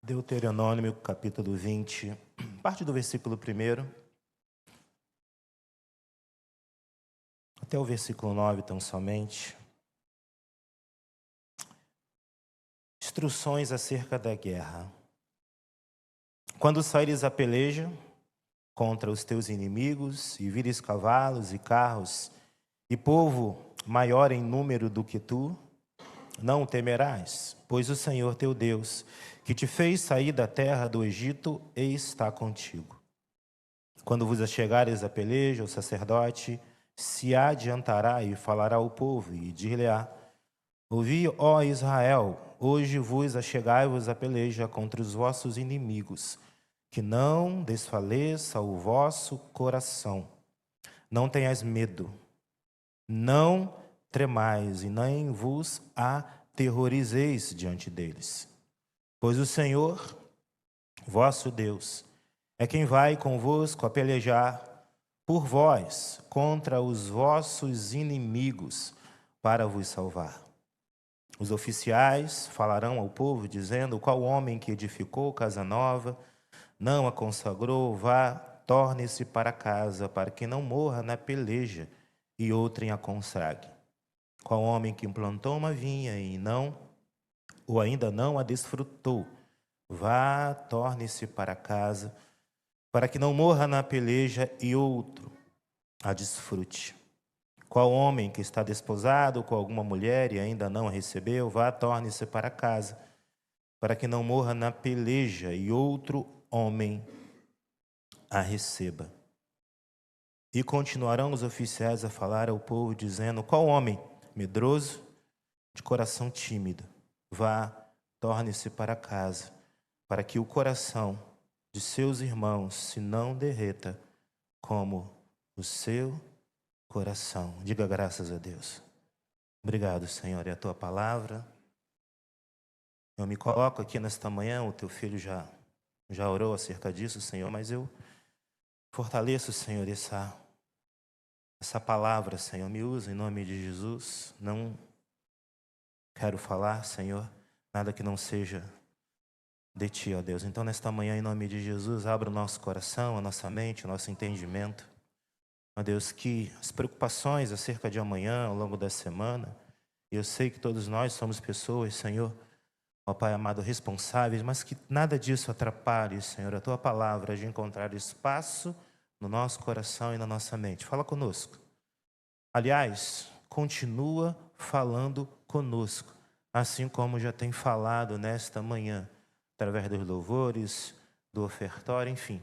Deuteronômio, capítulo 20, parte do versículo 1 até o versículo 9, tão somente. Instruções acerca da guerra. Quando saíres a peleja contra os teus inimigos, e vires cavalos e carros, e povo maior em número do que tu, não temerás, pois o Senhor teu Deus, que te fez sair da terra do Egito, está contigo. Quando vos achegares a peleja, o sacerdote se adiantará e falará ao povo, e dir-lhe-á: ouvi, ó Israel, hoje vos achegai-vos a peleja contra os vossos inimigos, que não desfaleça o vosso coração. Não tenhais medo, não tremais, e nem vos aterrorizeis diante deles. Pois o Senhor, vosso Deus, é quem vai convosco a pelejar por vós contra os vossos inimigos para vos salvar. Os oficiais falarão ao povo, dizendo: qual homem que edificou casa nova, não a consagrou, vá, torne-se para casa, para que não morra na peleja e outrem a consagre. Qual homem que implantou uma vinha e não, ou ainda não a desfrutou, vá, torne-se para casa, para que não morra na peleja e outro a desfrute. Qual homem que está desposado com alguma mulher e ainda não a recebeu, vá, torne-se para casa, para que não morra na peleja e outro homem a receba. E continuarão os oficiais a falar ao povo, dizendo: qual homem medroso, de coração tímido, vá, torne-se para casa, para que o coração de seus irmãos se não derreta como o seu coração. Diga graças a Deus. Obrigado, Senhor, e a tua palavra. Eu me coloco aqui nesta manhã, o teu filho já orou acerca disso, Senhor, mas eu fortaleço, Senhor, essa palavra, Senhor, me usa em nome de Jesus. Não quero falar, Senhor, nada que não seja de Ti, ó Deus. Então, nesta manhã, em nome de Jesus, abra o nosso coração, a nossa mente, o nosso entendimento. Ó Deus, que as preocupações acerca de amanhã, ao longo da semana, eu sei que todos nós somos pessoas, Senhor, ó Pai amado, responsáveis, mas que nada disso atrapalhe, Senhor, a Tua palavra de encontrar espaço no nosso coração e na nossa mente. Fala conosco. Aliás, continua falando conosco, assim como já tem falado nesta manhã, através dos louvores, do ofertório, enfim.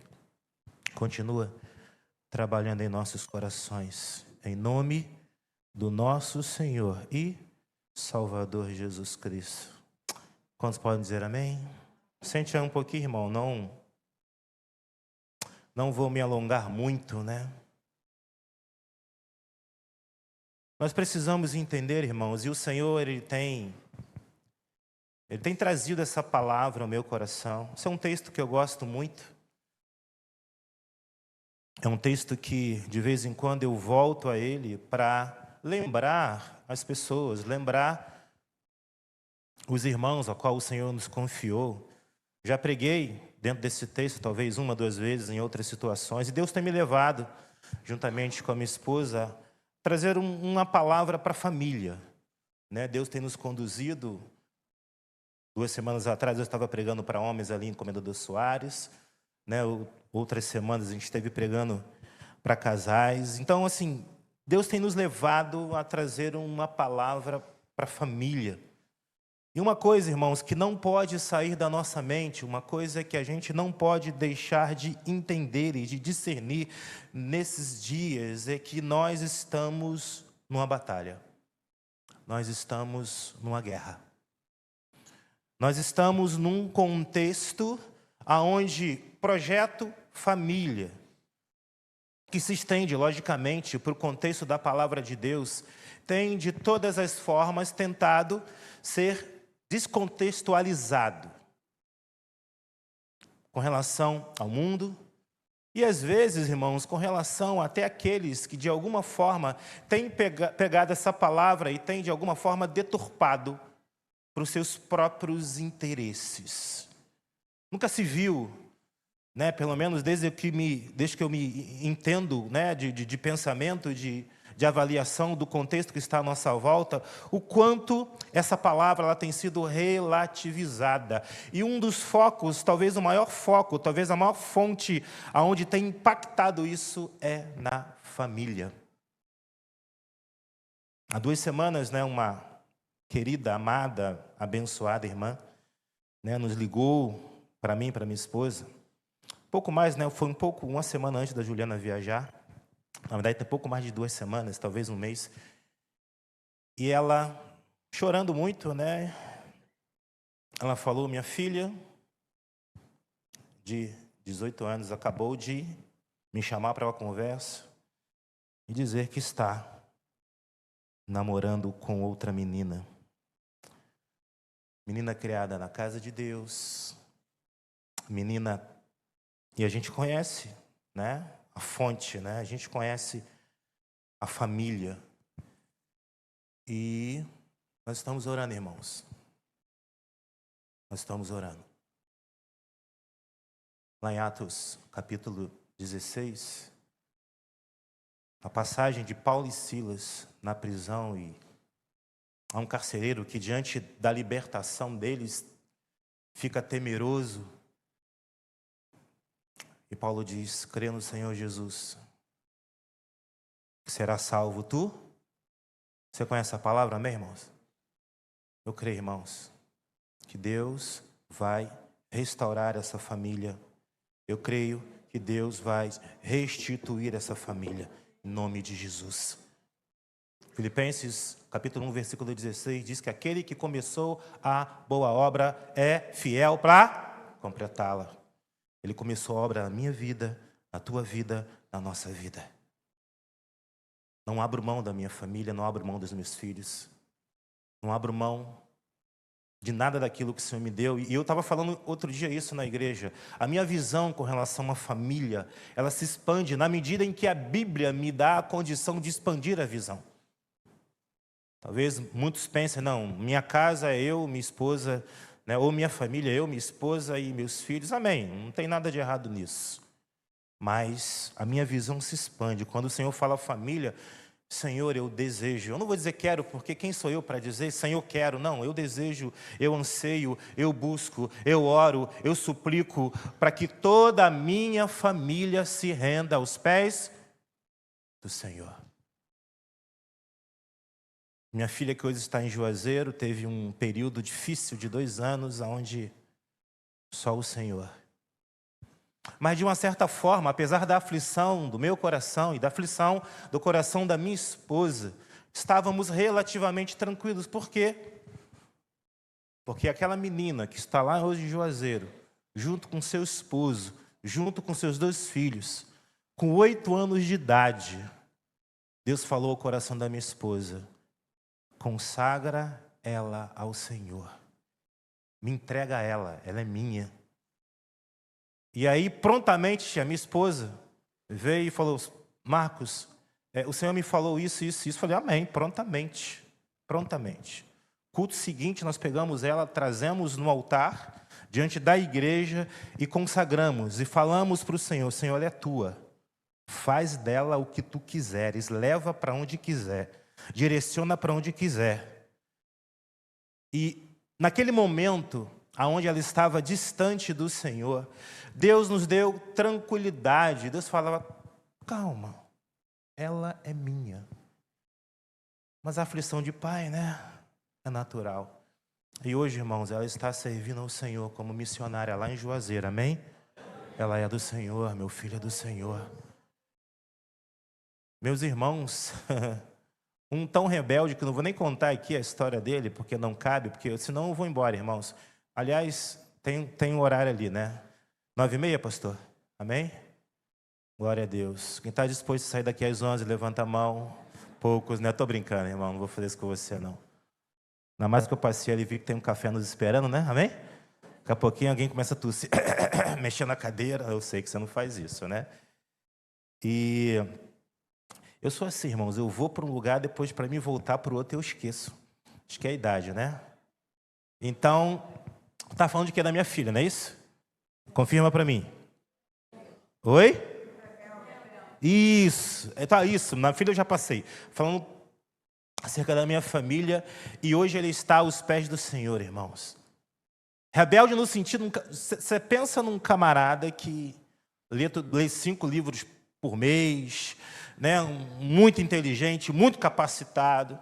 Continua trabalhando em nossos corações, em nome do nosso Senhor e Salvador Jesus Cristo. Quantos podem dizer amém? Sente um pouquinho, irmão, não vou me alongar muito, né? Nós precisamos entender, irmãos, e o Senhor, Ele tem trazido essa palavra ao meu coração. Esse é um texto que eu gosto muito. É um texto que, de vez em quando, eu volto a ele para lembrar as pessoas, lembrar os irmãos a qual o Senhor nos confiou. Já preguei dentro desse texto, talvez uma, duas vezes, em outras situações, e Deus tem me levado, juntamente com a minha esposa, a trazer uma palavra para a família. Né? Deus tem nos conduzido. 2 semanas atrás eu estava pregando para homens ali em Comendador Soares, né? Outras semanas a gente esteve pregando para casais. Então, assim, Deus tem nos levado a trazer uma palavra para a família. E uma coisa, irmãos, que não pode sair da nossa mente, uma coisa que a gente não pode deixar de entender e de discernir nesses dias, é que nós estamos numa batalha. Nós estamos numa guerra. Nós estamos num contexto onde projeto família, que se estende, logicamente, para o contexto da palavra de Deus, tem de todas as formas tentado ser descontextualizado com relação ao mundo e, às vezes, irmãos, com relação até aqueles que, de alguma forma, têm pegado essa palavra e têm, de alguma forma, deturpado para os seus próprios interesses. nunca se viu, né, pelo menos desde que eu me entendo, né, de pensamento, de avaliação do contexto que está à nossa volta, o quanto essa palavra ela tem sido relativizada. E um dos focos, talvez o maior foco, talvez a maior fonte aonde tem impactado isso é na família. Há 2 semanas, né, uma querida, amada, abençoada irmã, né, nos ligou para mim, para minha esposa. Pouco mais, né? Foi uma semana antes da Juliana viajar. Na verdade, tem pouco mais de 2 semanas, talvez um mês. E ela, chorando muito, né? Ela falou: minha filha, de 18 anos, acabou de me chamar para uma conversa e dizer que está namorando com outra menina. Menina criada na casa de Deus. Menina... E a gente conhece, né, a fonte, né? A gente conhece a família. E nós estamos orando, irmãos. Nós estamos orando. Lá em Atos, capítulo 16, a passagem de Paulo e Silas na prisão, e há um carcereiro que, diante da libertação deles, fica temeroso. E Paulo diz: crê no Senhor Jesus, que será salvo tu. Você conhece a palavra, amém, irmãos? Eu creio, irmãos, que Deus vai restaurar essa família. Eu creio que Deus vai restituir essa família, em nome de Jesus. Filipenses, capítulo 1, versículo 16, diz que aquele que começou a boa obra é fiel para completá-la. Ele começou a obra na minha vida, na tua vida, na nossa vida. Não abro mão da minha família, não abro mão dos meus filhos. Não abro mão de nada daquilo que o Senhor me deu. E eu estava falando outro dia isso na igreja. A minha visão com relação à família, ela se expande na medida em que a Bíblia me dá a condição de expandir a visão. Talvez muitos pensem: não, minha casa é eu, minha esposa... né? Ou minha família, eu, minha esposa e meus filhos, amém, não tem nada de errado nisso. Mas a minha visão se expande. Quando o Senhor fala família, Senhor, eu desejo. Eu não vou dizer quero, porque quem sou eu para dizer, Senhor, quero? Não, eu desejo, eu anseio, eu busco, eu oro, eu suplico, para que toda a minha família se renda aos pés do Senhor. Minha filha, que hoje está em Juazeiro, teve um período difícil de 2 anos, onde só o Senhor. Mas, de uma certa forma, apesar da aflição do meu coração e da aflição do coração da minha esposa, estávamos relativamente tranquilos. Por quê? Porque aquela menina que está lá hoje em Juazeiro, junto com seu esposo, junto com seus 2 filhos, com 8 anos de idade, Deus falou ao coração da minha esposa: consagra ela ao Senhor. Me entrega a ela, ela é minha. E aí, prontamente, a minha esposa veio e falou: Marcos, o Senhor me falou isso, isso, isso. Eu falei: amém, prontamente, prontamente. Culto seguinte, nós pegamos ela, trazemos no altar, diante da igreja, e consagramos, e falamos para o Senhor: Senhor, ela é tua. Faz dela o que tu quiseres, leva para onde quiser, direciona para onde quiser. E naquele momento, aonde ela estava distante do Senhor, Deus nos deu tranquilidade. Deus falava: calma, ela é minha. Mas a aflição de pai, né, é natural. E hoje, irmãos, ela está servindo ao Senhor como missionária lá em Juazeiro, amém? Ela é do Senhor, meu filho é do Senhor. Meus irmãos, um tão rebelde que não vou nem contar aqui a história dele, porque não cabe, porque senão eu vou embora, irmãos. Aliás, tem um horário ali, né? 9h30, pastor? Amém? Glória a Deus. Quem está disposto a sair daqui às 11, levanta a mão. Poucos, né? Estou brincando, irmão, não vou fazer isso com você, não. Ainda mais que eu passei ali e vi que tem um café nos esperando, né? Amém? Daqui a pouquinho alguém começa a tossir, mexer na cadeira. Eu sei que você não faz isso, né? E eu sou assim, irmãos, eu vou para um lugar, depois para mim voltar para o outro eu esqueço. Acho que é a idade, né? Então, está falando de que é da minha filha, não é isso? Confirma para mim. Oi? Isso, isso, na filha eu já passei. Falando acerca da minha família, e hoje ele está aos pés do Senhor, irmãos. Rebelde no sentido, você pensa num camarada que lê 5 livros por mês, né, muito inteligente, muito capacitado.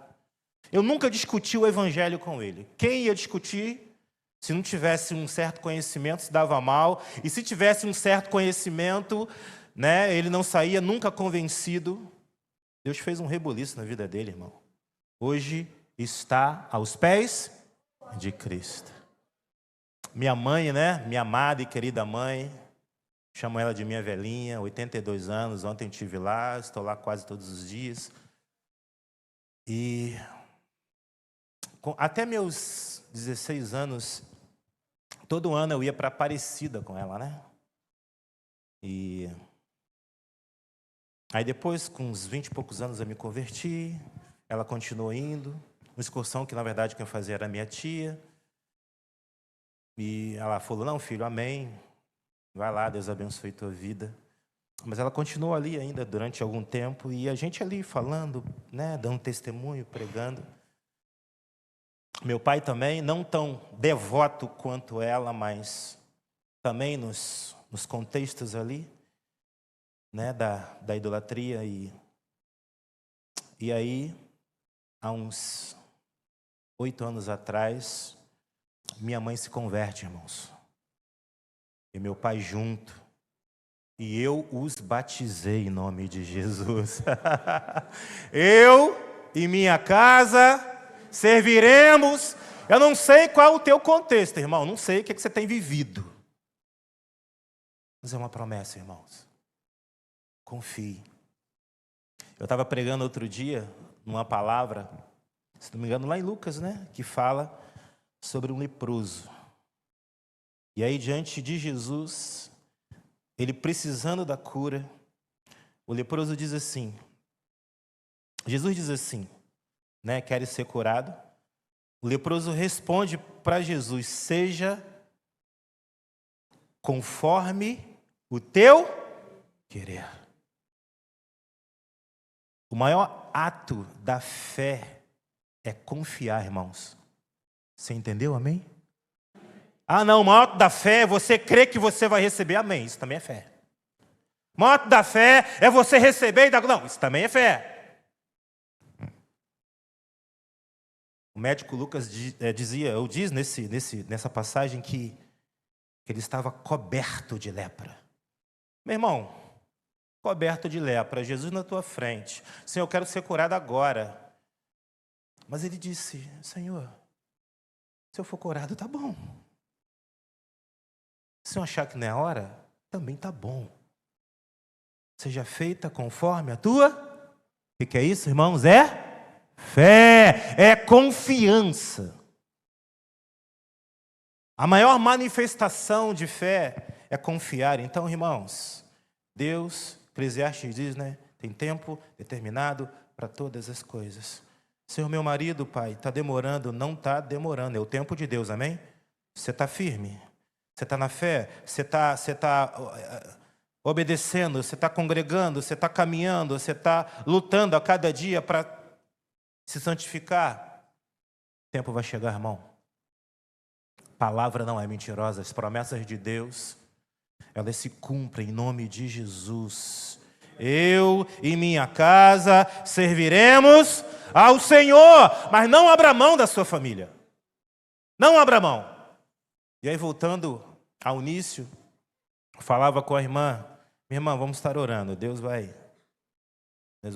Eu nunca discuti o evangelho com ele. Quem ia discutir, se não tivesse um certo conhecimento, se dava mal, e se tivesse um certo conhecimento, né, ele não saía nunca convencido. Deus fez um rebuliço na vida dele, irmão. Hoje está aos pés de Cristo. Minha mãe, né? Minha amada e querida mãe, chamo ela de minha velhinha, 82 anos, ontem estive lá, estou lá quase todos os dias. E até meus 16 anos, todo ano eu ia para Aparecida com ela, né? E aí depois, com uns 20 e poucos anos, eu me converti, ela continuou indo, uma excursão que na verdade quem fazia era minha tia. E ela falou, não filho, amém, vai lá, Deus abençoe tua vida. Mas ela continuou ali ainda durante algum tempo, e a gente ali falando, né, dando testemunho, pregando. Meu pai também, não tão devoto quanto ela, mas também nos contextos ali, né, da idolatria. E aí, há uns 8 anos atrás, minha mãe se converte, irmãos. E meu pai junto. E eu os batizei em nome de Jesus. Eu e minha casa serviremos. Eu não sei qual é o teu contexto, irmão. Não sei o que você tem vivido. Mas é uma promessa, irmãos. Confie. Eu estava pregando outro dia uma palavra, se não me engano, lá em Lucas, né? Que fala sobre um leproso. E aí, diante de Jesus, ele precisando da cura, o leproso diz assim, Jesus diz assim, né? Queres ser curado? O leproso responde para Jesus, seja conforme o teu querer. O maior ato da fé é confiar, irmãos. Você entendeu, amém? Ah, não, o maior ato da fé é você crer que você vai receber, amém. Isso também é fé. O maior ato da fé é você receber e dar... Não, isso também é fé. O médico Lucas diz nessa passagem que ele estava coberto de lepra. Meu irmão, coberto de lepra, Jesus na tua frente. Senhor, eu quero ser curado agora. Mas ele disse, Senhor, se eu for curado, tá bom. Se eu achar que não é a hora, também tá bom. Seja feita conforme a tua... O que é isso, irmãos? É fé, é confiança. A maior manifestação de fé é confiar. Então, irmãos, Deus, Eclesiastes diz, né? Tem tempo determinado para todas as coisas. Senhor, meu marido, pai, está demorando? Não está demorando, é o tempo de Deus, amém? Você está firme? Você está na fé? Você está obedecendo? Você está congregando? Você está caminhando? Você está lutando a cada dia para se santificar? O tempo vai chegar, irmão. Palavra não é mentirosa. As promessas de Deus, elas se cumprem em nome de Jesus. Eu e minha casa serviremos ao Senhor, mas não abra mão da sua família. Não abra mão. E aí, voltando ao início, eu falava com a irmã, minha irmã, vamos estar orando, Deus vai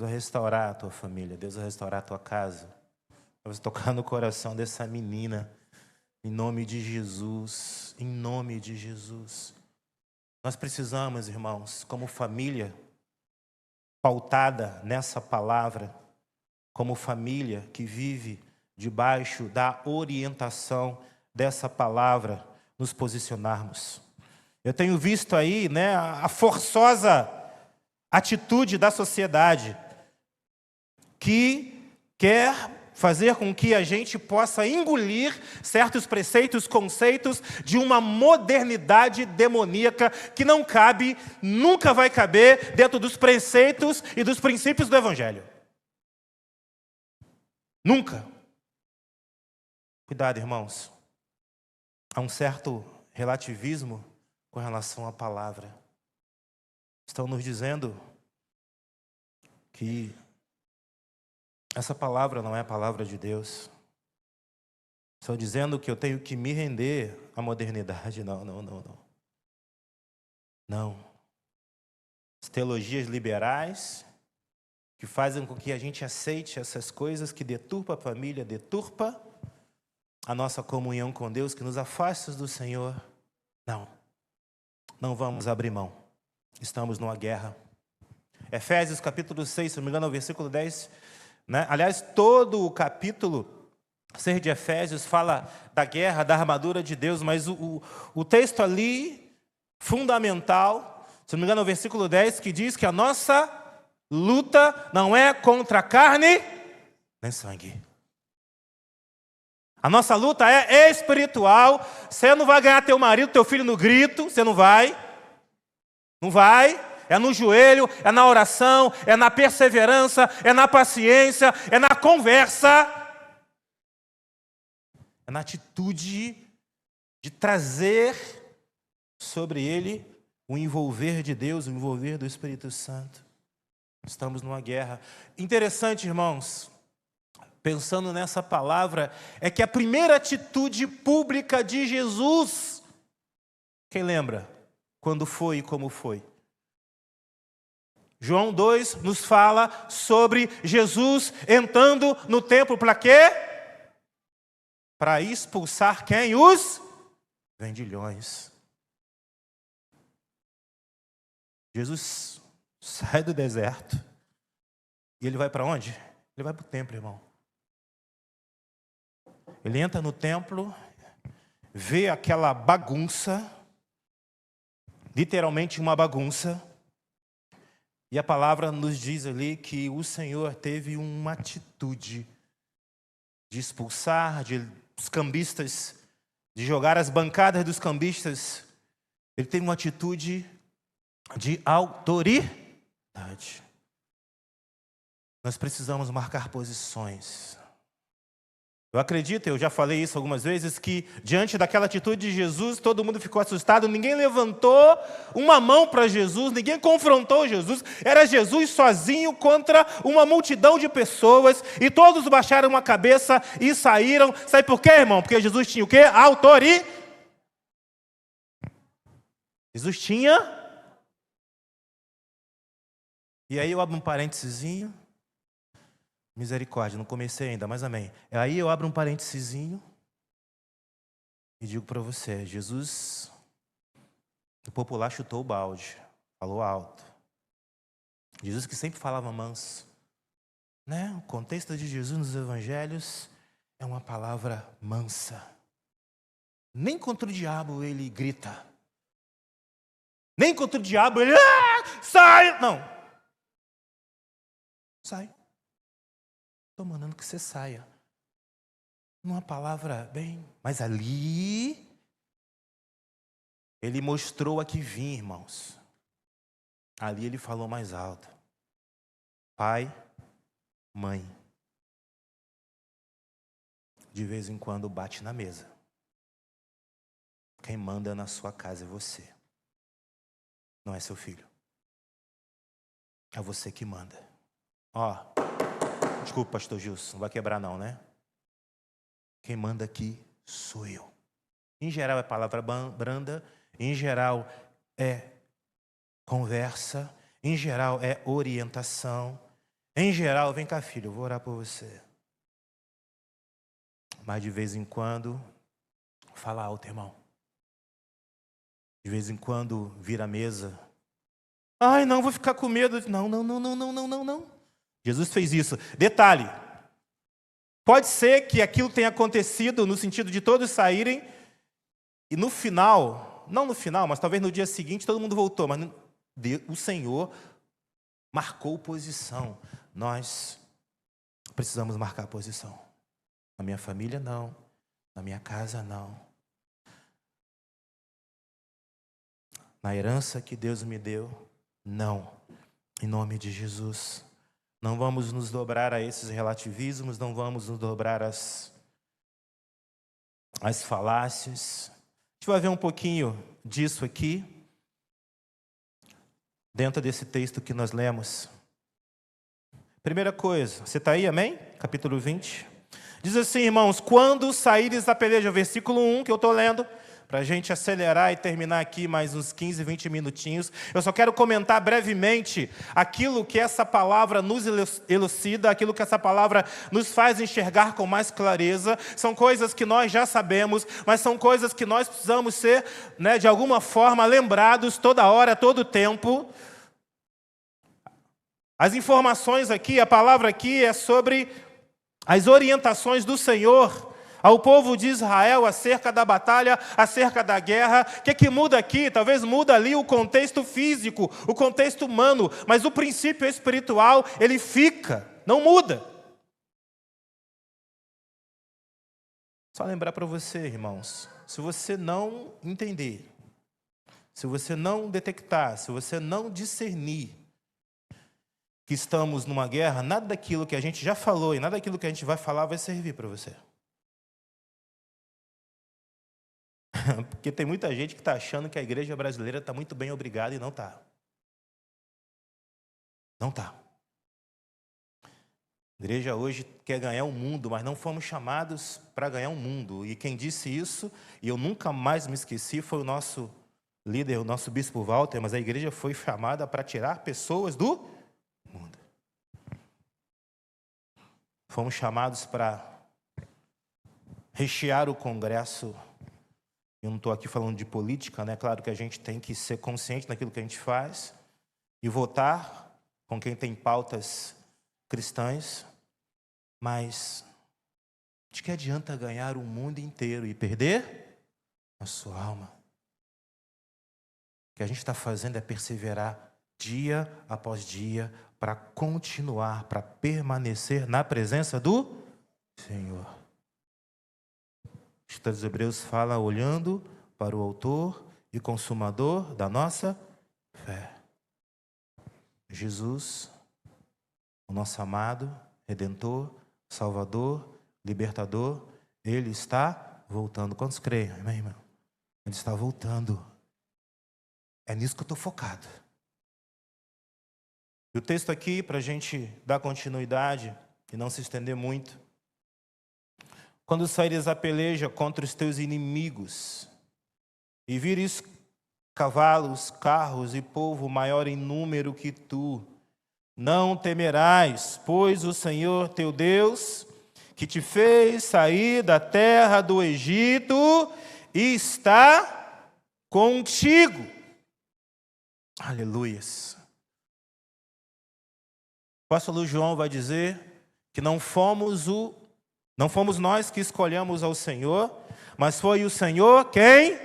restaurar a tua família, Deus vai restaurar a tua casa. Vamos tocar no coração dessa menina, em nome de Jesus, em nome de Jesus. Nós precisamos, irmãos, como família, pautada nessa palavra, como família que vive debaixo da orientação dessa palavra, nos posicionarmos. Eu tenho visto aí, né, a forçosa atitude da sociedade que quer fazer com que a gente possa engolir certos preceitos, conceitos de uma modernidade demoníaca que não cabe, nunca vai caber dentro dos preceitos e dos princípios do Evangelho. Nunca. Cuidado, irmãos. Há um certo relativismo com relação à palavra. Estão nos dizendo que essa palavra não é a palavra de Deus. Estão dizendo que eu tenho que me render à modernidade. Não. Não. As teologias liberais que fazem com que a gente aceite essas coisas que deturpa a família, deturpa a nossa comunhão com Deus, que nos afasta do Senhor. Não vamos abrir mão. Estamos numa guerra. Efésios capítulo 6, se não me engano, é o versículo 10. Né? Aliás, todo o capítulo 6 de Efésios fala da guerra, da armadura de Deus, mas o texto ali, fundamental, se não me engano, é o versículo 10, que diz que a nossa luta não é contra a carne nem sangue. A nossa luta é espiritual. Você não vai ganhar teu marido, teu filho no grito, você não vai. Não vai. É no joelho, é na oração, é na perseverança, é na paciência, é na conversa. É na atitude de trazer sobre ele o envolver de Deus, o envolver do Espírito Santo. Estamos numa guerra. Interessante, irmãos, pensando nessa palavra, é que a primeira atitude pública de Jesus, quem lembra? Quando foi e como foi? João 2 nos fala sobre Jesus entrando no templo para quê? Para expulsar quem? Os vendilhões. Jesus sai do deserto e ele vai para onde? Ele vai para o templo, irmão. Ele entra no templo, vê aquela bagunça, literalmente uma bagunça, e a palavra nos diz ali que o Senhor teve uma atitude de expulsar os cambistas, de jogar as bancadas dos cambistas. Ele teve uma atitude de autoridade. Nós precisamos marcar posições. Eu acredito, eu já falei isso algumas vezes, que diante daquela atitude de Jesus, todo mundo ficou assustado, ninguém levantou uma mão para Jesus, ninguém confrontou Jesus, era Jesus sozinho contra uma multidão de pessoas, e todos baixaram a cabeça e saíram. Sabe por quê, irmão? Porque Jesus tinha o quê? Autoridade. Jesus tinha. E aí eu abro um parêntesezinho. Misericórdia, não comecei ainda, mas amém. Aí eu abro um parêntesezinho e digo para você, Jesus, o popular chutou o balde, falou alto. Jesus que sempre falava manso. Né? O contexto de Jesus nos evangelhos é uma palavra mansa. Nem contra o diabo ele grita. Nem contra o diabo ele... sai! Não. Sai. Estou mandando que você saia. Numa palavra bem... Mas ali... ele mostrou a que vinha, irmãos. Ali ele falou mais alto. Pai, mãe. De vez em quando bate na mesa. Quem manda na sua casa é você. Não é seu filho. É você que manda. Ó... Desculpa, pastor Gilson, não vai quebrar não, né? Quem manda aqui sou eu. Em geral é palavra branda, em geral é conversa, em geral é orientação, em geral, vem cá filho, eu vou orar por você. Mas de vez em quando, fala alto, irmão. De vez em quando vira a mesa. Ai, não, vou ficar com medo. Não. Jesus fez isso. Detalhe, pode ser que aquilo tenha acontecido no sentido de todos saírem e no final, não no final, mas talvez no dia seguinte todo mundo voltou, mas o Senhor marcou posição. Nós precisamos marcar posição. Na minha família, não. Na minha casa, não. Na herança que Deus me deu, não. Em nome de Jesus. Não vamos nos dobrar a esses relativismos, não vamos nos dobrar às falácias. A gente vai ver um pouquinho disso aqui, dentro desse texto que nós lemos. Primeira coisa, você está aí, amém? Capítulo 20. Diz assim, irmãos, quando saíres da peleja, versículo 1 que eu estou lendo, para a gente acelerar e terminar aqui mais uns 15, 20 minutinhos. Eu só quero comentar brevemente aquilo que essa palavra nos elucida, aquilo que essa palavra nos faz enxergar com mais clareza. São coisas que nós já sabemos, mas são coisas que nós precisamos ser, de alguma forma, lembrados toda hora, todo tempo. As informações aqui, a palavra aqui é sobre as orientações do Senhor ao povo de Israel acerca da batalha, acerca da guerra. O que muda aqui? Talvez muda ali o contexto físico, o contexto humano, mas o princípio espiritual, ele fica, não muda. Só lembrar para você, irmãos, se você não entender, se você não detectar, se você não discernir que estamos numa guerra, nada daquilo que a gente já falou e nada daquilo que a gente vai falar vai servir para você. Porque tem muita gente que está achando que a igreja brasileira está muito bem obrigada e não está. Não está. A igreja hoje quer ganhar o mundo, mas não fomos chamados para ganhar o mundo. E quem disse isso, e eu nunca mais me esqueci, foi o nosso líder, o nosso bispo Walter, mas a igreja foi chamada para tirar pessoas do mundo. Fomos chamados para rechear o Congresso. Eu não estou aqui falando de política, né? Claro que a gente tem que ser consciente daquilo que a gente faz e votar com quem tem pautas cristãs, mas de que adianta ganhar o mundo inteiro e perder a sua alma? O que a gente está fazendo é perseverar dia após dia para continuar, para permanecer na presença do Senhor. O texto dos Hebreus fala olhando para o autor e consumador da nossa fé. Jesus, o nosso amado, Redentor, Salvador, Libertador, Ele está voltando. Quantos creem, amém, irmão? Ele está voltando. É nisso que eu estou focado. E o texto aqui, para a gente dar continuidade e não se estender muito. Quando saíres a peleja contra os teus inimigos, e vires cavalos, carros e povo maior em número que tu, não temerás, pois o Senhor teu Deus, que te fez sair da terra do Egito, está contigo. Aleluias. O apóstolo João vai dizer que não fomos nós que escolhemos ao Senhor, mas foi o Senhor quem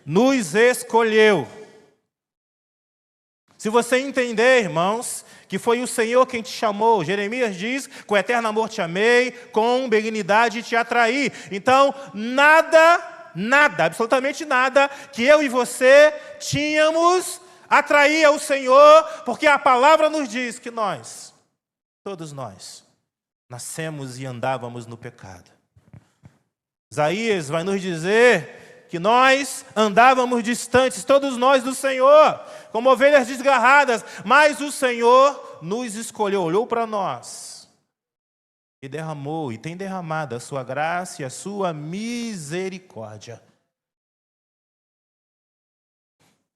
nos escolheu. Se você entender, irmãos, que foi o Senhor quem te chamou, Jeremias diz, com eterno amor te amei, com benignidade te atraí. Então, nada, absolutamente nada, que eu e você tínhamos atrair ao Senhor, porque a palavra nos diz que nós, todos nós, nascemos e andávamos no pecado. Isaías vai nos dizer que nós andávamos distantes, todos nós do Senhor, como ovelhas desgarradas, mas o Senhor nos escolheu, olhou para nós e derramou, e tem derramado a sua graça e a sua misericórdia.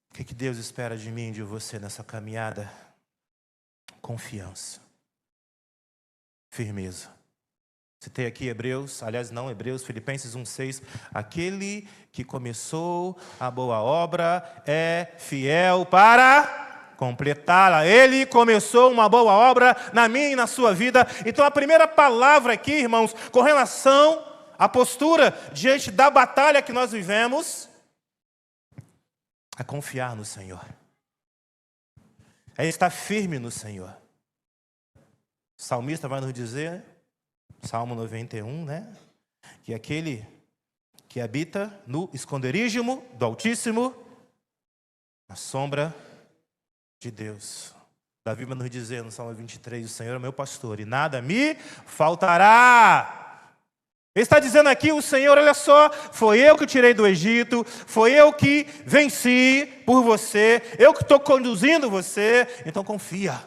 O que Deus espera de mim e de você nessa caminhada? Confiança. Firmeza. Citei aqui Hebreus, Filipenses 1:6. Aquele que começou a boa obra é fiel para completá-la. Ele começou uma boa obra na minha e na sua vida. Então a primeira palavra aqui, irmãos, com relação à postura diante da batalha que nós vivemos, é confiar no Senhor. É estar firme no Senhor. O salmista vai nos dizer, Salmo 91, né? que aquele que habita no esconderijo do Altíssimo, na sombra de Deus. Davi vai nos dizer no Salmo 23, o Senhor é meu pastor e nada me faltará. Ele está dizendo aqui, o Senhor, olha só, foi eu que tirei do Egito, foi eu que venci por você, eu que estou conduzindo você, então confia.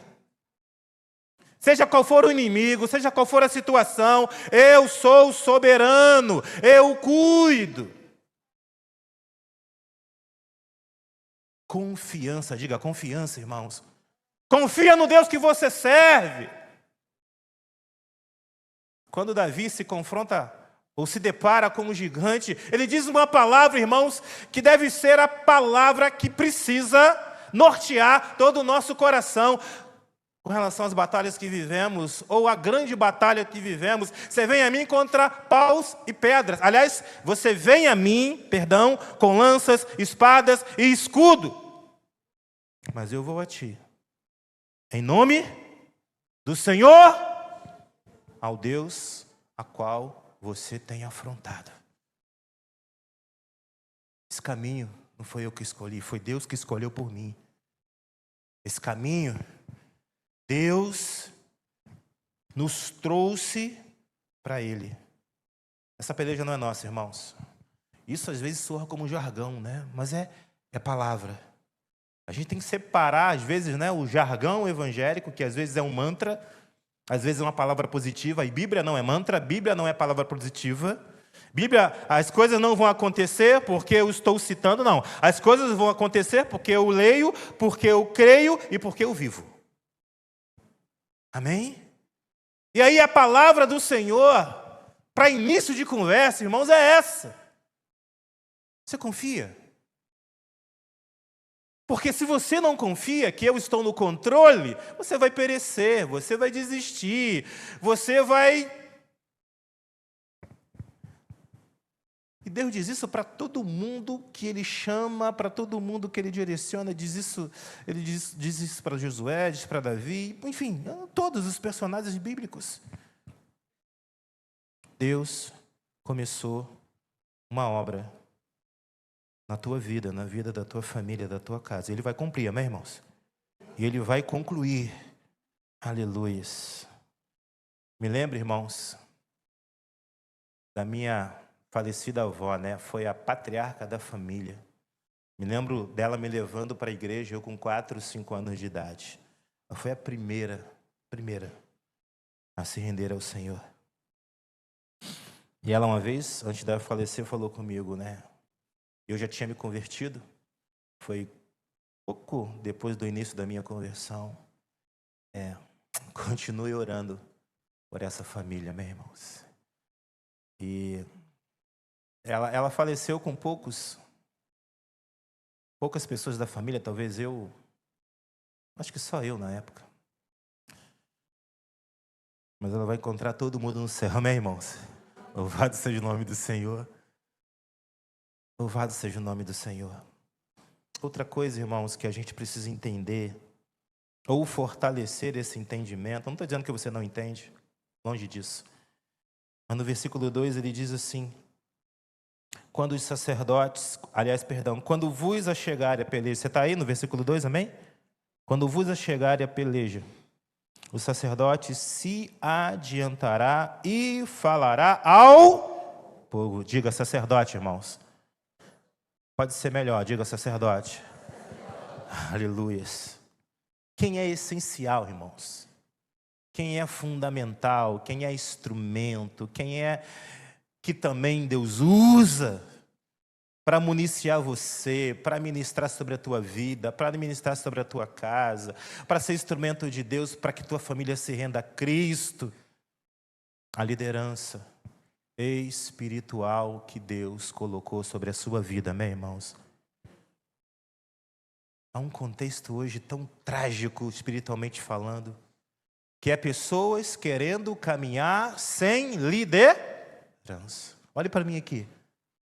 Seja qual for o inimigo, seja qual for a situação, eu sou soberano, eu cuido. Confiança, diga confiança, irmãos. Confia no Deus que você serve. Quando Davi se confronta ou se depara com um gigante, ele diz uma palavra, irmãos, que deve ser a palavra que precisa nortear todo o nosso coração com relação às batalhas que vivemos, ou a grande batalha que vivemos. Você vem a mim contra paus e pedras. Aliás, você vem a mim, com lanças, espadas e escudo. Mas eu vou a ti, em nome do Senhor, ao Deus a qual você tem afrontado. Esse caminho não foi eu que escolhi, foi Deus que escolheu por mim. Esse caminho, Deus nos trouxe para Ele. Essa peleja não é nossa, irmãos. Isso às vezes soa como jargão, né? Mas é palavra. A gente tem que separar, às vezes, né, o jargão evangélico, que às vezes é um mantra, às vezes é uma palavra positiva, e Bíblia não é mantra, Bíblia não é palavra positiva. Bíblia, as coisas não vão acontecer porque eu estou citando, não. As coisas vão acontecer porque eu leio, porque eu creio e porque eu vivo. Amém? E aí a palavra do Senhor, para início de conversa, irmãos, é essa. Você confia? Porque se você não confia que eu estou no controle, você vai perecer, você vai desistir, você vai... E Deus diz isso para todo mundo que Ele chama, para todo mundo que Ele direciona, Ele diz isso para Josué, diz para Davi, enfim, todos os personagens bíblicos. Deus começou uma obra na tua vida, na vida da tua família, da tua casa. Ele vai cumprir, amém, irmãos? E Ele vai concluir. Aleluias. Me lembro, irmãos, da minha falecida avó, né? Foi a patriarca da família. Me lembro dela me levando para a igreja, eu com 4, 5 anos de idade. Ela foi a primeira a se render ao Senhor. E ela uma vez, antes dela falecer, falou comigo, né? Eu já tinha me convertido, foi pouco depois do início da minha conversão. Continue orando por essa família, meus irmãos. E ela faleceu com poucas pessoas da família, talvez acho que só eu na época. Mas ela vai encontrar todo mundo no céu, amém, irmãos? Louvado seja o nome do Senhor. Louvado seja o nome do Senhor. Outra coisa, irmãos, que a gente precisa entender, ou fortalecer esse entendimento, não estou dizendo que você não entende, longe disso. Mas no versículo 2 ele diz assim, quando os sacerdotes, quando vos achegarem a peleja, você está aí no versículo 2, amém? Quando vos achegarem a peleja, o sacerdote se adiantará e falará ao povo. Diga sacerdote, irmãos. Pode ser melhor, diga sacerdote. Aleluias. Quem é essencial, irmãos? Quem é fundamental? Quem é instrumento? Quem é que também Deus usa para municiar você, para ministrar sobre a tua vida, para ministrar sobre a tua casa, para ser instrumento de Deus, para que tua família se renda a Cristo? A liderança espiritual que Deus colocou sobre a sua vida, amém, irmãos? Há um contexto hoje tão trágico, espiritualmente falando, que é pessoas querendo caminhar sem liderança. Olhe para mim aqui,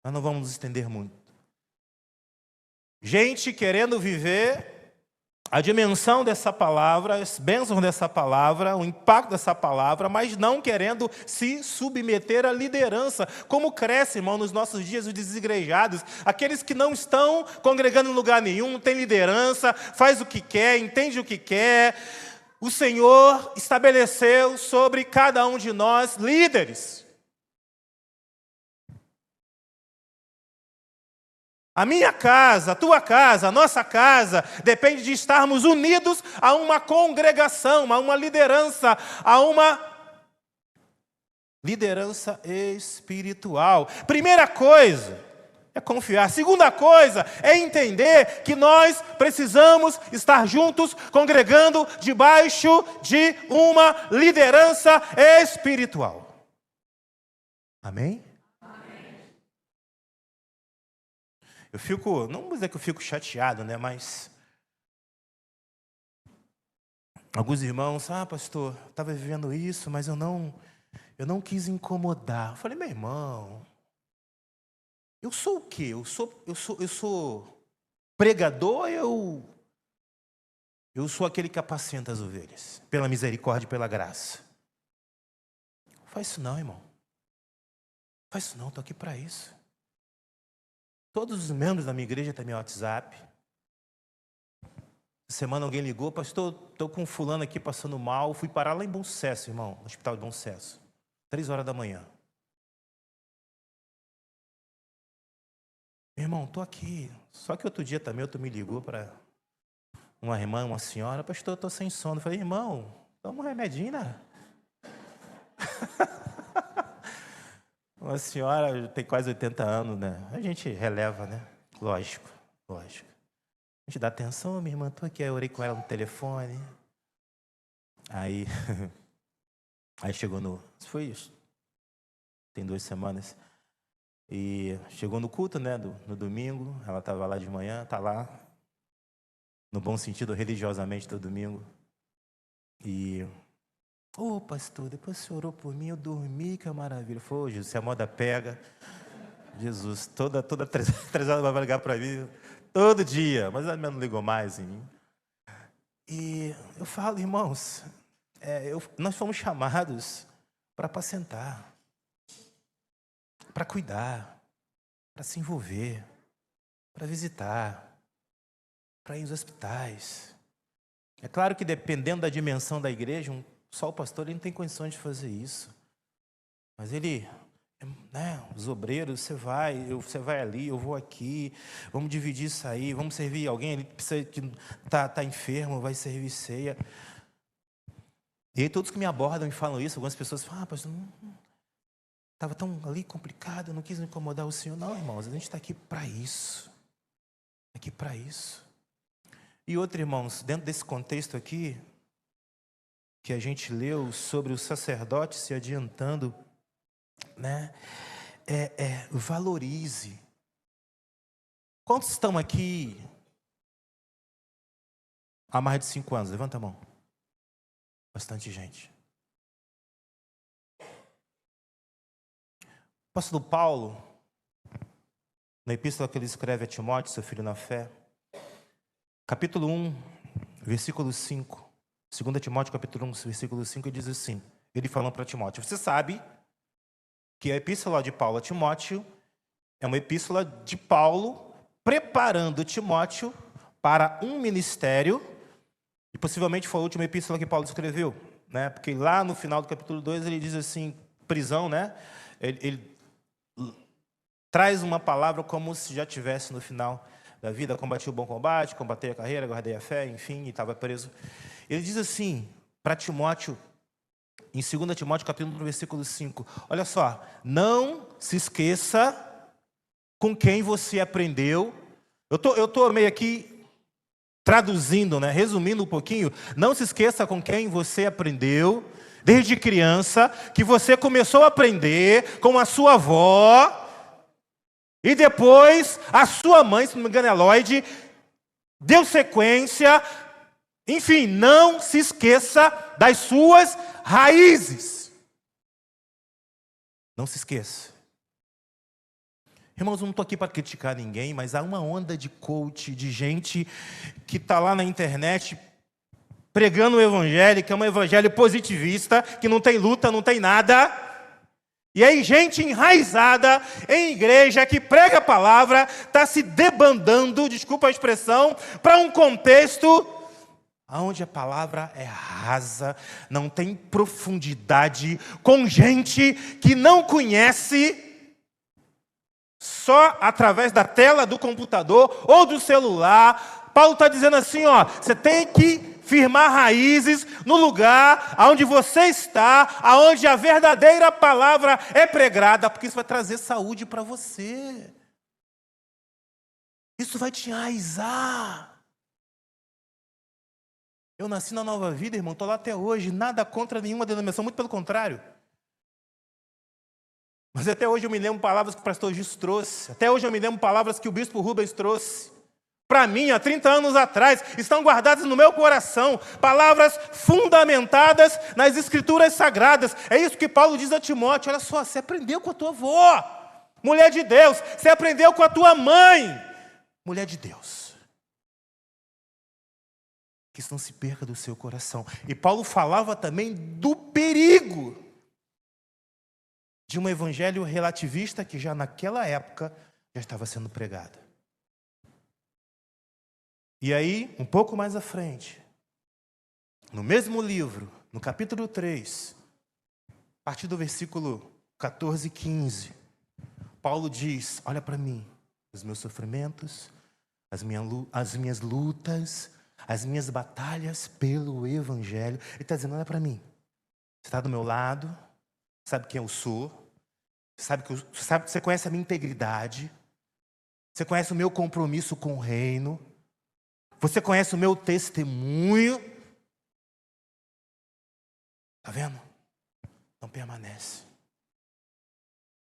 nós não vamos nos estender muito. Gente querendo viver a dimensão dessa palavra, as bênçãos dessa palavra, o impacto dessa palavra, mas não querendo se submeter à liderança. Como cresce, irmão, nos nossos dias os desigrejados, aqueles que não estão congregando em lugar nenhum, não tem liderança, faz o que quer, entende o que quer. O Senhor estabeleceu sobre cada um de nós líderes. A minha casa, a tua casa, a nossa casa, depende de estarmos unidos a uma congregação, a uma liderança, a uma liderança espiritual. Primeira coisa é confiar. Segunda coisa é entender que nós precisamos estar juntos, congregando debaixo de uma liderança espiritual. Amém? Eu fico, não vou dizer que eu fico chateado, né? Mas alguns irmãos, pastor, eu estava vivendo isso, mas eu não quis incomodar. Eu falei, meu irmão, eu sou o quê? Eu sou pregador, eu sou aquele que apacenta as ovelhas, pela misericórdia e pela graça. Não faz isso não, irmão. Não faz isso não, estou aqui para isso. Todos os membros da minha igreja têm meu WhatsApp. Essa semana alguém ligou, pastor, estou com um fulano aqui passando mal. Fui parar lá em Bom Sucesso, irmão, no hospital de Bom Sucesso. 3 da manhã. Meu irmão, estou aqui. Só que outro dia também, outro me ligou para uma irmã, uma senhora. Pastor, estou sem sono. Eu falei, irmão, toma um remedinho, né? Uma senhora tem quase 80 anos, né? A gente releva, né? Lógico. A gente dá atenção, minha irmã, estou aqui, eu orei com ela no telefone. Aí chegou tem 2 semanas, e chegou no culto, né, no domingo, ela estava lá de manhã, está lá, no bom sentido, religiosamente, todo domingo. E... pastor, depois você orou por mim, eu dormi, que maravilha. Falei, Jesus, se a moda pega, Jesus, toda 3 horas vai ligar para mim, todo dia, mas ela não ligou mais em mim. E eu falo, irmãos, nós fomos chamados para apacentar, para cuidar, para se envolver, para visitar, para ir aos hospitais. É claro que dependendo da dimensão da igreja, só o pastor ele não tem condições de fazer isso. Mas ele, os obreiros, você vai ali, eu vou aqui, vamos dividir isso aí, vamos servir alguém, ele precisa que está enfermo, vai servir ceia. E aí todos que me abordam e falam isso, algumas pessoas falam, pastor, estava tão ali complicado, eu não quis incomodar o Senhor. Não, irmãos, a gente está aqui para isso. Aqui para isso. E outro, irmãos, dentro desse contexto aqui, que a gente leu sobre o sacerdote se adiantando, né? Valorize. Quantos estão aqui há mais de 5 anos? Levanta a mão. Bastante gente. O apóstolo Paulo, na epístola que ele escreve a Timóteo, seu filho na fé, capítulo 1, versículo 5. 2 Timóteo, capítulo 1, versículo 5, ele diz assim, ele falando para Timóteo, você sabe que a epístola de Paulo a Timóteo é uma epístola de Paulo preparando Timóteo para um ministério, e possivelmente foi a última epístola que Paulo escreveu, né? Porque lá no final do capítulo 2 ele diz assim, prisão, né? Ele traz uma palavra como se já tivesse no final da vida, combati o bom combate, combatei a carreira, guardei a fé, enfim, e estava preso. Ele diz assim, para Timóteo, em 2 Timóteo, capítulo 1, versículo 5, olha só, não se esqueça com quem você aprendeu. Eu tô meio aqui traduzindo, né, resumindo um pouquinho, não se esqueça com quem você aprendeu, desde criança, que você começou a aprender com a sua avó, e depois a sua mãe, se não me engano é Lloyd, deu sequência. Enfim, não se esqueça das suas raízes. Não se esqueça. Irmãos, eu não estou aqui para criticar ninguém, mas há uma onda de coach, de gente que está lá na internet pregando o evangelho, que é um evangelho positivista, que não tem luta, não tem nada. E aí gente enraizada em igreja que prega a palavra, está se debandando, desculpa a expressão, para um contexto onde a palavra é rasa, não tem profundidade, com gente que não conhece, só através da tela do computador ou do celular. Paulo está dizendo assim, ó, você tem que firmar raízes no lugar onde você está, onde a verdadeira palavra é pregada, porque isso vai trazer saúde para você. Isso vai te enraizar. Eu nasci na Nova Vida, irmão, estou lá até hoje, nada contra nenhuma denominação, muito pelo contrário. Mas até hoje eu me lembro palavras que o pastor Gis trouxe. Até hoje eu me lembro palavras que o bispo Rubens trouxe. Para mim, há 30 anos atrás, estão guardadas no meu coração. Palavras fundamentadas nas Escrituras Sagradas. É isso que Paulo diz a Timóteo. Olha só, você aprendeu com a tua avó, mulher de Deus. Você aprendeu com a tua mãe, mulher de Deus. Que isso não se perca do seu coração. E Paulo falava também do perigo de um evangelho relativista que já naquela época já estava sendo pregado. E aí, um pouco mais à frente, no mesmo livro, no capítulo 3, a partir do versículo 14 e 15, Paulo diz, olha para mim, os meus sofrimentos, as minhas lutas, as minhas batalhas pelo evangelho. Ele está dizendo, olha para mim, você está do meu lado, sabe quem eu sou, você conhece a minha integridade, você conhece o meu compromisso com o reino, você conhece o meu testemunho. Está vendo? Não permanece.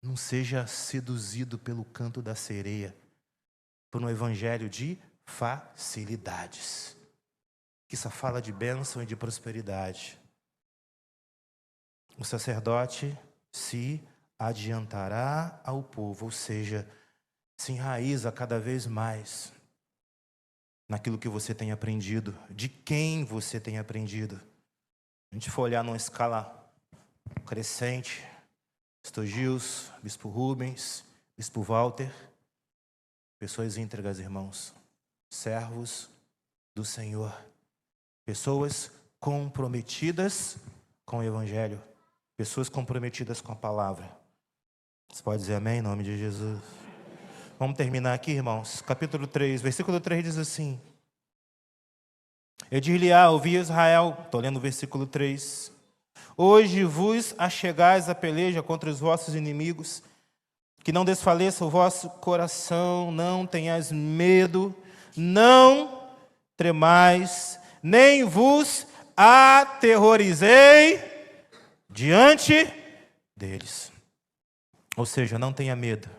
Não seja seduzido pelo canto da sereia, por um evangelho de facilidades, que só fala de bênção e de prosperidade. O sacerdote se adiantará ao povo, ou seja, se enraiza cada vez mais naquilo que você tem aprendido, de quem você tem aprendido. A gente for olhar numa escala crescente, Pastor Gils, Bispo Rubens, Bispo Walter, pessoas íntegras, irmãos, servos do Senhor, pessoas comprometidas com o Evangelho, pessoas comprometidas com a palavra. Você pode dizer amém em nome de Jesus? Vamos terminar aqui, irmãos. Capítulo 3, versículo 3 diz assim: Eu dir-lhe-á, ouvi Israel, estou lendo o versículo 3, hoje vos achegais a peleja contra os vossos inimigos, que não desfaleça o vosso coração, não tenhais medo, não tremais, nem vos aterrorizei diante deles. Ou seja, não tenha medo.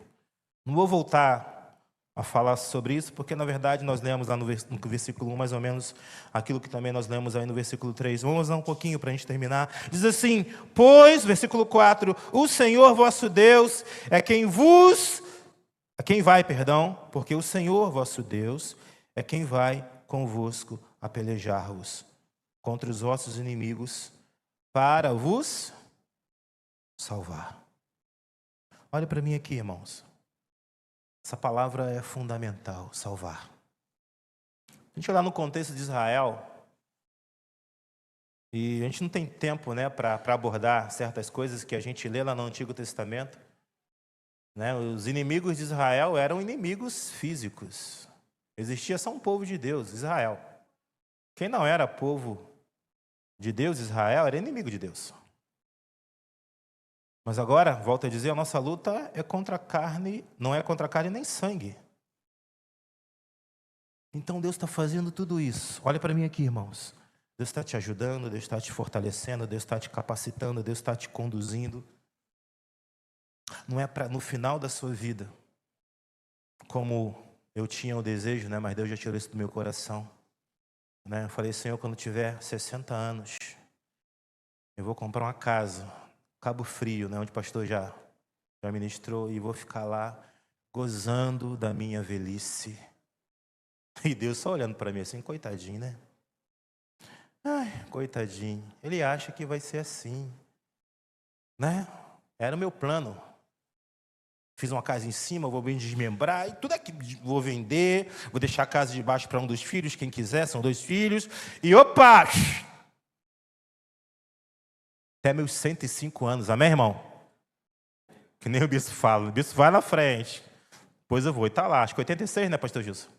Não vou voltar a falar sobre isso, porque na verdade nós lemos lá no versículo 1 mais ou menos aquilo que também nós lemos aí no versículo 3. Vamos lá um pouquinho para a gente terminar. Diz assim, pois, versículo 4, o Senhor vosso Deus é quem vai, porque o Senhor vosso Deus é quem vai convosco a pelejar-vos contra os vossos inimigos para vos salvar. Olha para mim aqui, irmãos. Essa palavra é fundamental, salvar. A gente olhar no contexto de Israel, e a gente não tem tempo, né, para abordar certas coisas que a gente lê lá no Antigo Testamento. Né? Os inimigos de Israel eram inimigos físicos. Existia só um povo de Deus, Israel. Quem não era povo de Deus, Israel, era inimigo de Deus. Mas agora, volto a dizer, a nossa luta é contra a carne, não é contra a carne nem sangue. Então Deus está fazendo tudo isso. Olha para mim aqui, irmãos. Deus está te ajudando, Deus está te fortalecendo, Deus está te capacitando, Deus está te conduzindo. Não é para no final da sua vida, como eu tinha o desejo, né? Mas Deus já tirou isso do meu coração. Né? Eu falei, Senhor, quando tiver 60 anos, eu vou comprar uma casa, Cabo Frio, né, onde o pastor já ministrou, e vou ficar lá gozando da minha velhice. E Deus só olhando para mim assim, coitadinho, né? Ai, coitadinho. Ele acha que vai ser assim, né? Era o meu plano. Fiz uma casa em cima, vou bem desmembrar, e tudo aqui vou vender, vou deixar a casa de baixo para um dos filhos, quem quiser, são 2 filhos. E opa! Até meus 105 anos, amém, irmão? Que nem o bispo fala, o bispo vai na frente. Pois eu vou, e tá lá, acho que 86, né, pastor Gilson?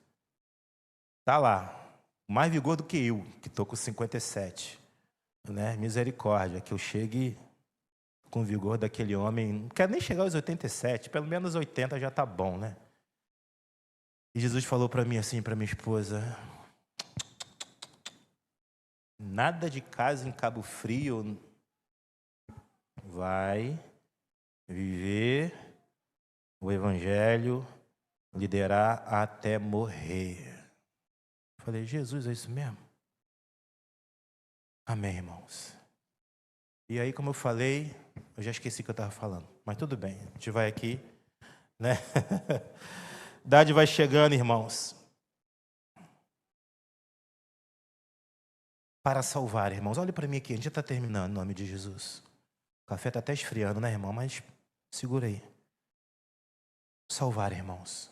Tá lá, mais vigor do que eu, que estou com 57. Né? Misericórdia, que eu chegue com o vigor daquele homem. Não quero nem chegar aos 87, pelo menos 80 já tá bom, né? E Jesus falou para mim assim, para minha esposa: nada de casa em Cabo Frio, vai viver o evangelho, liderar até morrer. Falei, Jesus, é isso mesmo? Amém, irmãos. E aí, como eu falei, eu já esqueci o que eu estava falando, mas tudo bem, a gente vai aqui, né? Idade vai chegando, irmãos. Para salvar, irmãos, olha para mim aqui, a gente já está terminando, em nome de Jesus. O café está até esfriando, né, irmão? Mas segura aí. Salvar, irmãos.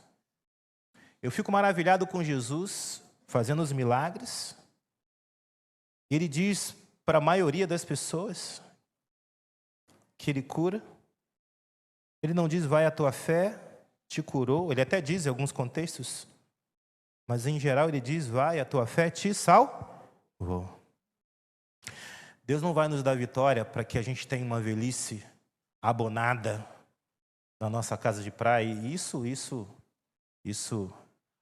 Eu fico maravilhado com Jesus fazendo os milagres. Ele diz para a maioria das pessoas que ele cura. Ele não diz, vai a tua fé, te curou. Ele até diz em alguns contextos, mas em geral ele diz, vai a tua fé, te salvou. Deus não vai nos dar vitória para que a gente tenha uma velhice abonada na nossa casa de praia. E isso,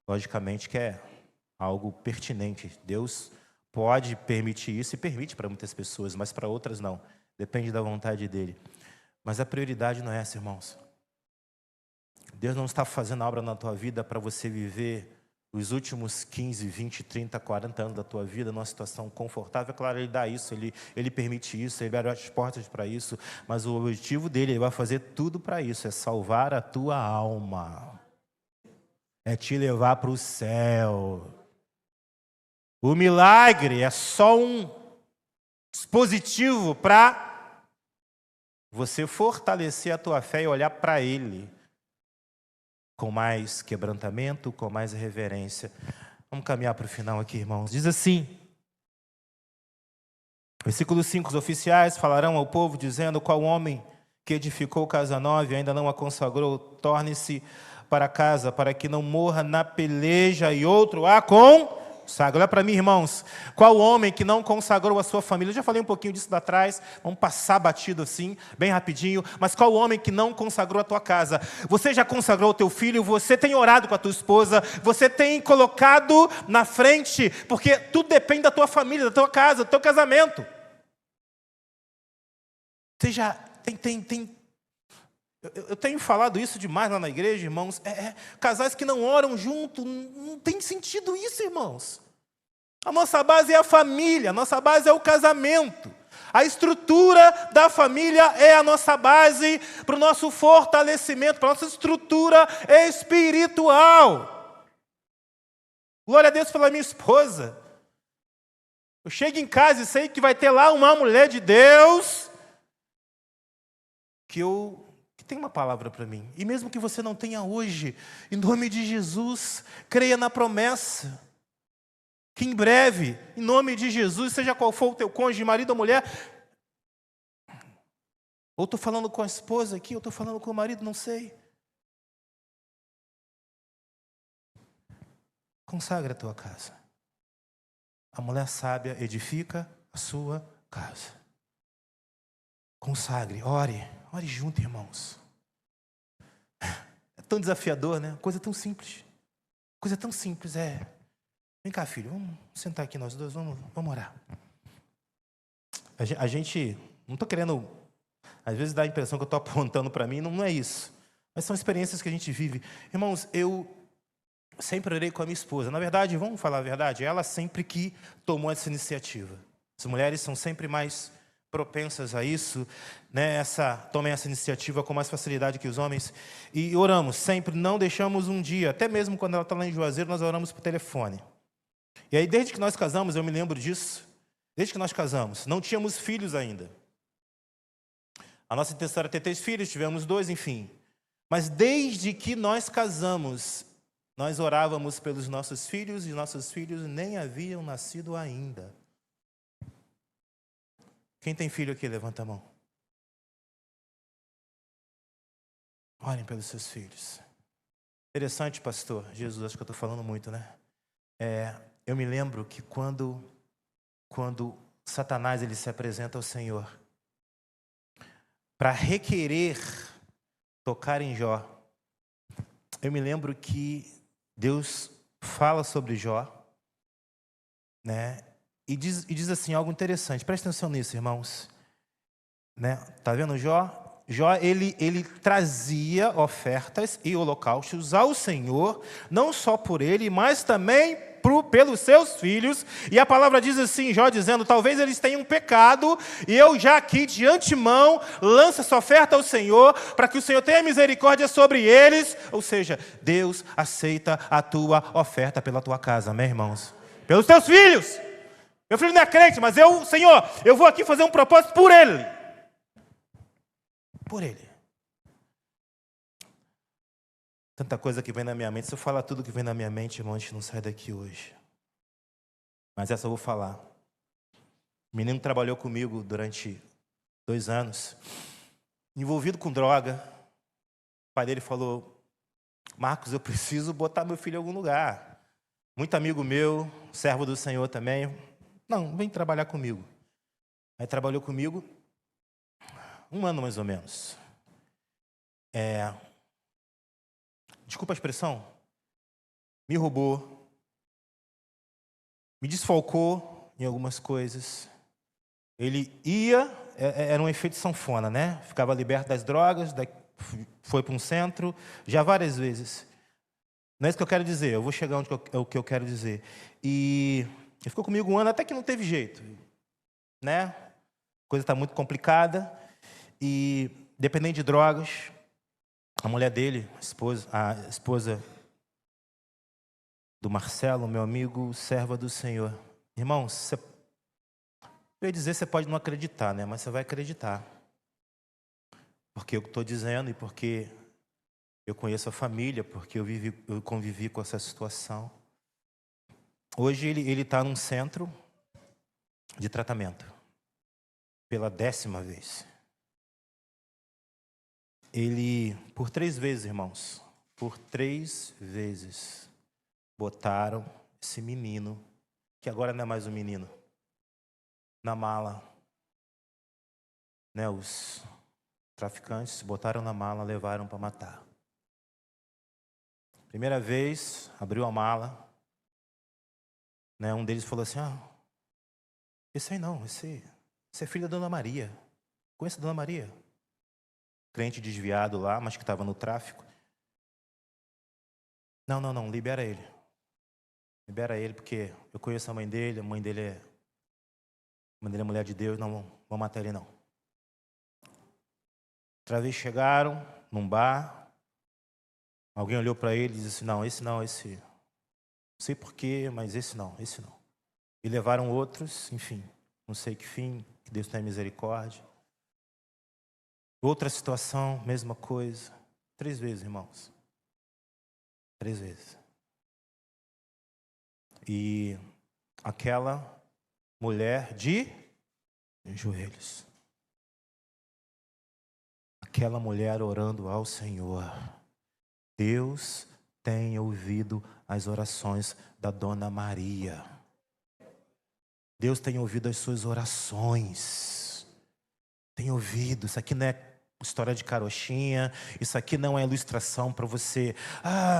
logicamente, que é algo pertinente. Deus pode permitir isso e permite para muitas pessoas, mas para outras não. Depende da vontade dele. Mas a prioridade não é essa, irmãos. Deus não está fazendo a obra na tua vida para você viver os últimos 15, 20, 30, 40 anos da tua vida numa situação confortável. É claro, ele dá isso, ele permite isso, ele abre as portas para isso, mas o objetivo dele, ele vai fazer tudo para isso, é salvar a tua alma, é te levar para o céu. O milagre é só um dispositivo para você fortalecer a tua fé e olhar para ele com mais quebrantamento, com mais reverência. Vamos caminhar para o final aqui, irmãos. Diz assim, versículo 5, os oficiais falarão ao povo, dizendo, qual homem que edificou casa nova e ainda não a consagrou, torne-se para casa, para que não morra na peleja e outro a consagra. Olha para mim, irmãos, qual homem que não consagrou a sua família? Eu já falei um pouquinho disso lá atrás, vamos passar batido assim, bem rapidinho, mas qual homem que não consagrou a tua casa? Você já consagrou o teu filho, você tem orado com a tua esposa, você tem colocado na frente, porque tudo depende da tua família, da tua casa, do teu casamento. Você já tem eu tenho falado isso demais lá na igreja, irmãos. Casais que não oram junto, não tem sentido isso, irmãos. A nossa base é a família, a nossa base é o casamento. A estrutura da família é a nossa base para o nosso fortalecimento, para a nossa estrutura espiritual. Glória a Deus pela minha esposa. Eu chego em casa e sei que vai ter lá uma mulher de Deus que tem uma palavra para mim. E mesmo que você não tenha hoje, em nome de Jesus, creia na promessa. Que em breve, em nome de Jesus, seja qual for o teu cônjuge, marido ou mulher, ou estou falando com a esposa aqui, ou estou falando com o marido, não sei. Consagra a tua casa. A mulher sábia edifica a sua casa. Consagre, ore junto, irmãos. É tão desafiador, né? Coisa tão simples. Coisa tão simples, Vem cá, filho, vamos sentar aqui nós dois, vamos orar. A gente, não estou querendo, às vezes dá a impressão que eu estou apontando para mim, não é isso. Mas são experiências que a gente vive. Irmãos, eu sempre orei com a minha esposa. Na verdade, vamos falar a verdade, ela sempre que tomou essa iniciativa. As mulheres são sempre mais propensas a isso, né? Tomem essa iniciativa com mais facilidade que os homens. E oramos sempre, não deixamos um dia, até mesmo quando ela está lá em Juazeiro, nós oramos por telefone. E aí, desde que nós casamos, eu me lembro disso, desde que nós casamos, não tínhamos filhos ainda. A nossa intenção era ter 3 filhos, tivemos 2, enfim. Mas desde que nós casamos, nós orávamos pelos nossos filhos, e nossos filhos nem haviam nascido ainda. Quem tem filho aqui, levanta a mão. Orem pelos seus filhos. Interessante, pastor. Jesus, acho que eu estou falando muito, né? Eu me lembro que quando Satanás ele se apresenta ao Senhor para requerer tocar em Jó, eu me lembro que Deus fala sobre Jó, né? E diz assim algo interessante. Presta atenção nisso, irmãos. Né? Tá vendo Jó? Jó, ele trazia ofertas e holocaustos ao Senhor, não só por ele, mas também pelos seus filhos. E a palavra diz assim, Jó dizendo, talvez eles tenham pecado, e eu já aqui de antemão lanço essa oferta ao Senhor, para que o Senhor tenha misericórdia sobre eles. Ou seja, Deus aceita a tua oferta pela tua casa, amém, irmãos? Pelos teus filhos. Meu filho não é crente, mas Senhor, eu vou aqui fazer um propósito por ele. Por ele. Tanta coisa que vem na minha mente. Se eu falar tudo que vem na minha mente, irmão, a gente não sai daqui hoje. Mas essa eu vou falar. O menino trabalhou comigo durante 2 anos, envolvido com droga. O pai dele falou, Marcos, eu preciso botar meu filho em algum lugar. Muito amigo meu, servo do Senhor também. Não, vem trabalhar comigo. Aí trabalhou comigo 1 ano mais ou menos. Desculpa a expressão. Me roubou. Me desfalcou em algumas coisas. Ele era um efeito sanfona, né? Ficava liberto das drogas, foi para um centro, já várias vezes. Não é isso que eu quero dizer, eu vou chegar onde é o que eu quero dizer. E ele ficou comigo 1 ano, até que não teve jeito, né? A coisa está muito complicada. E, dependendo de drogas, a mulher dele, a esposa do Marcelo, meu amigo, serva do Senhor. Irmãos, eu ia dizer, você pode não acreditar, né? Mas você vai acreditar. Porque eu estou dizendo e porque eu conheço a família, porque eu convivi com essa situação. Hoje ele está num centro de tratamento. Pela 10ª vez. Ele, por 3 vezes, irmãos, por 3 vezes, botaram esse menino, que agora não é mais um menino, na mala. Né, os traficantes botaram na mala, levaram para matar. Primeira vez, abriu a mala. Né, um deles falou assim, esse aí não, esse é filho da Dona Maria. Conhece a Dona Maria? Crente desviado lá, mas que estava no tráfico. Não, libera ele. Libera ele, porque eu conheço a mãe dele é mulher de Deus, não vou matar ele não. Outra vez chegaram num bar, alguém olhou para ele e disse assim, não, esse, não sei porquê, mas esse não. E levaram outros, enfim, não sei que fim, que Deus tenha misericórdia. Outra situação, mesma coisa. 3 vezes, irmãos. 3 vezes. E aquela mulher de joelhos. Aquela mulher orando ao Senhor. Deus tem ouvido as orações da Dona Maria. Deus tem ouvido as suas orações. Tem ouvido. Isso aqui não é história de carochinha, isso aqui não é ilustração para você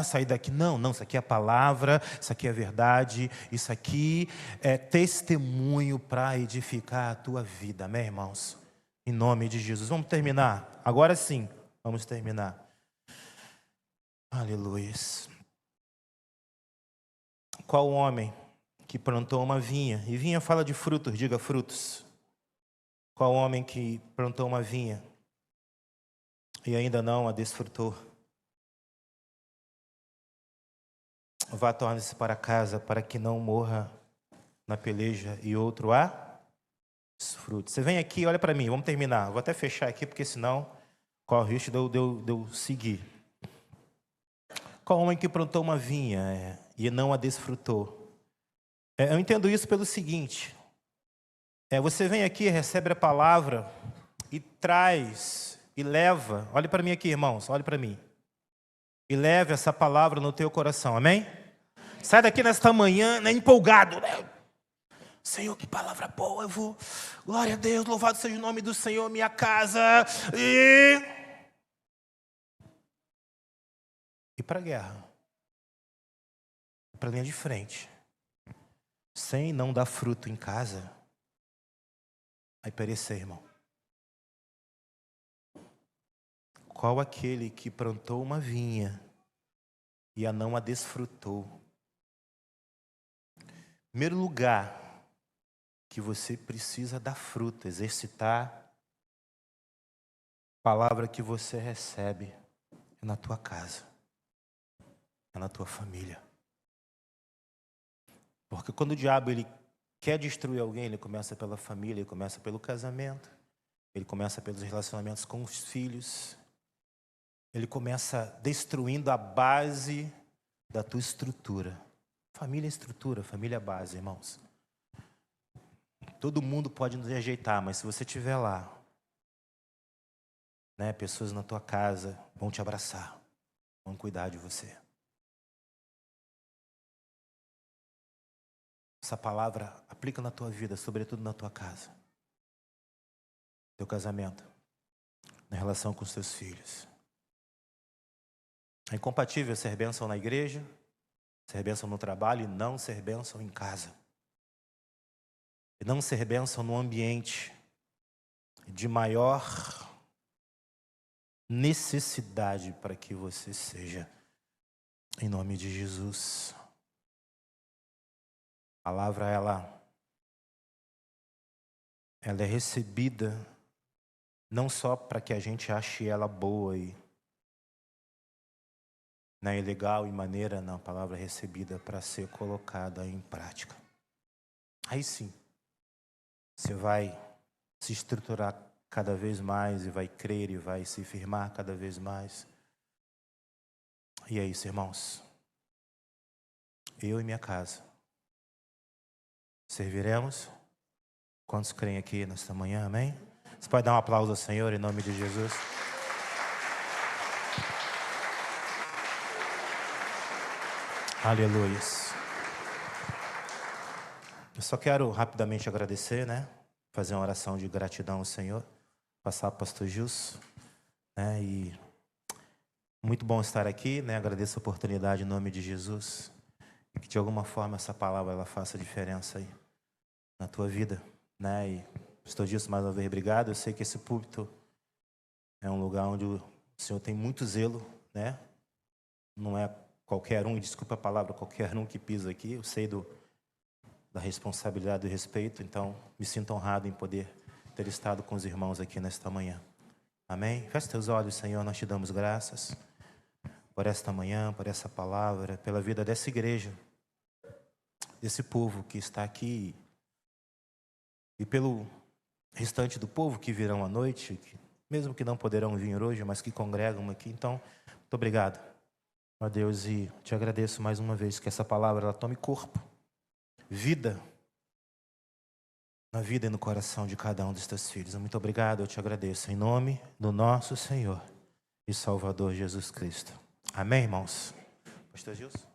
sair daqui. Não, isso aqui é a palavra, isso aqui é a verdade, isso aqui é testemunho para edificar a tua vida, amém, irmãos? Em nome de Jesus. Vamos terminar? Agora sim, vamos terminar. Aleluia. Qual homem que plantou uma vinha? E vinha fala de frutos, diga frutos. Qual homem que plantou uma vinha e ainda não a desfrutou? Vá, torne-se para casa, para que não morra na peleja e outro a desfrute. Você vem aqui, olha para mim, vamos terminar. Vou até fechar aqui, porque senão corre o risco de eu seguir. Qual homem que plantou uma vinha e não a desfrutou? Eu entendo isso pelo seguinte. Você vem aqui, recebe a palavra e traz e leva. Olhe para mim aqui, irmãos, olhe para mim. E leve essa palavra no teu coração, amém? Sai daqui nesta manhã, né, empolgado, né? Senhor, que palavra boa, eu vou. Glória a Deus, louvado seja o nome do Senhor, minha casa. E para a guerra. Para a linha de frente. Sem não dar fruto em casa, vai perecer, irmão. Qual aquele que plantou uma vinha e a não a desfrutou? Primeiro lugar que você precisa dar fruto, exercitar a palavra que você recebe é na tua casa, é na tua família. Porque quando o diabo ele quer destruir alguém, ele começa pela família, ele começa pelo casamento, ele começa pelos relacionamentos com os filhos, ele começa destruindo a base da tua estrutura. Família é estrutura, família é base, irmãos. Todo mundo pode nos rejeitar, mas se você estiver lá, né, pessoas na tua casa vão te abraçar, vão cuidar de você. Essa palavra aplica na tua vida, sobretudo na tua casa, no teu casamento, na relação com os teus filhos. É incompatível ser bênção na igreja, ser bênção no trabalho e não ser bênção em casa. E não ser bênção no ambiente de maior necessidade para que você seja. Em nome de Jesus. A palavra, ela é recebida não só para que a gente ache ela boa e legal e maneira, não. A palavra é recebida para ser colocada em prática. Aí sim, você vai se estruturar cada vez mais e vai crer e vai se firmar cada vez mais. E é isso, irmãos. Eu e minha casa serviremos. Quantos creem aqui nesta manhã, amém? Você pode dar um aplauso ao Senhor em nome de Jesus? Aleluia. Eu só quero rapidamente agradecer, né? Fazer uma oração de gratidão ao Senhor. Passar para o pastor Gilson, né? E muito bom estar aqui, né? Agradeço a oportunidade em nome de Jesus. E que de alguma forma essa palavra ela faça diferença aí na tua vida, né? E pastor Gilson, mais uma vez, obrigado. Eu sei que esse púlpito é um lugar onde o Senhor tem muito zelo, né? Não é qualquer um, e desculpa a palavra, qualquer um que pisa aqui. Eu sei da responsabilidade e do respeito, então me sinto honrado em poder ter estado com os irmãos aqui nesta manhã. Amém? Feche teus olhos, Senhor, nós te damos graças por esta manhã, por essa palavra, pela vida dessa igreja, desse povo que está aqui e pelo restante do povo que virão à noite, mesmo que não poderão vir hoje, mas que congregam aqui. Então, muito obrigado, ó Deus, e te agradeço mais uma vez que essa palavra ela tome corpo, vida, na vida e no coração de cada um dos teus filhos. Muito obrigado, eu te agradeço, em nome do nosso Senhor e Salvador Jesus Cristo. Amém, irmãos? Pastor Gilson?